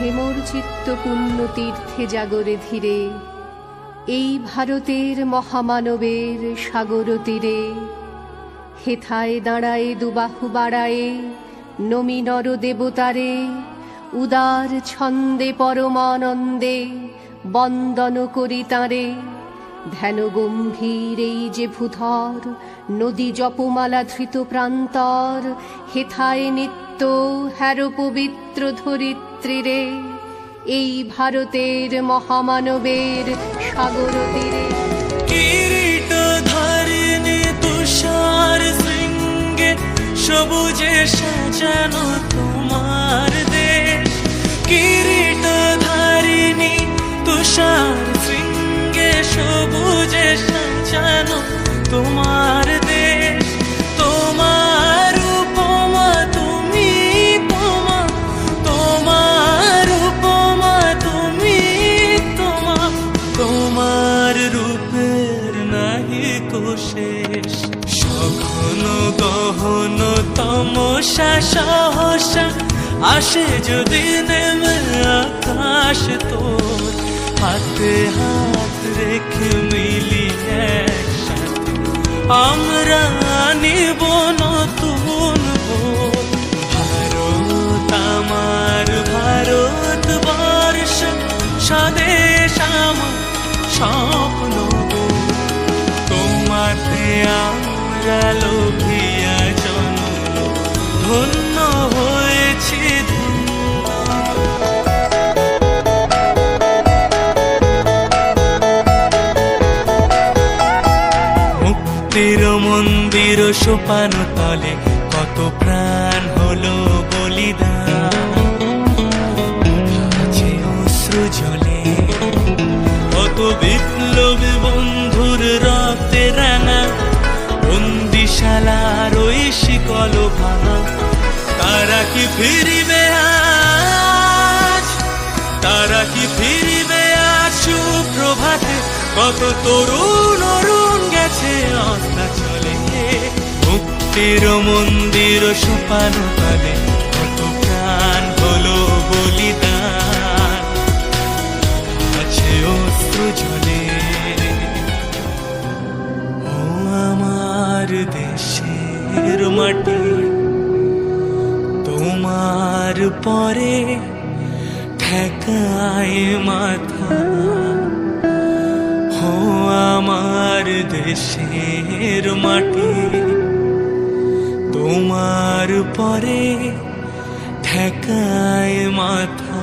হেমর চিত্ত পুণ্য তীর্থে জাগরে ধীরে, এই ভারতের মহামানবের সাগর তীরে। হেথায় দাঁড়ায়ে দুবাহু বাড়ায়ে নমি নর দেবতারে, উদার ছন্দে পরমানন্দে বন্দন করি তাঁরে। ধ্যান গম্ভীর এই যে ভূধর, নদী জপমালা ধৃত প্রান্তর। হেথায় নিত্য হ্যার পবিত্র ধরিত্রীরে, এই ভারতের মহামানবের সাগর তীরে। কিরীট ধারিণী তুষার শৃঙ্গে, সবুজে সাজানো তোমার দেশ। কিরীট ধারিণী তুষার শৃঙ্গে, সবুজে সাজানো তোমার দেশ। তোমার উপমা তুমি তোমা, তোমার উপমা তুমি তোমা, তোমার রূপের নাহি কো শেষ। সঘন গহন তমসা সহসা আসে যদি নেমে আকাশ তোর। হাতে হাত রেখে মিলি একসাথে আমরা নিব নতুন ভোর। ভারত আমার ভারতবর্ষ, স্বদেশ আমার স্বপ্ন। তোমাতে আমরা লোভিয়া জন্ম, ধন্য হয়েছি ধন্য। মুক্তির মন্দির সোপান তলে কত প্রাণ হলো বলিদান। আছে অশ্রু জলে কত বিপ্লবী বন্ধুর রক্তে রাঙা। বন্দিশালার ওই শিকল ভাঙা, তারা কি ফিরিবে আজ? তারা কি ফিরিবে আজ সুপ্রভাতে? কত তরুণ অরুণ গেছে অস্তাচলে। মুক্তির মন্দির সোপান তলে কত প্রাণ হলো বলিদান। আছে অশ্রু জলে। ও আমার দেশের মাটি, তোমার পরে ঠেকায় মাথা। ও আমার দেশের মাটি, তোমার পরে ঠেকায় মাথা।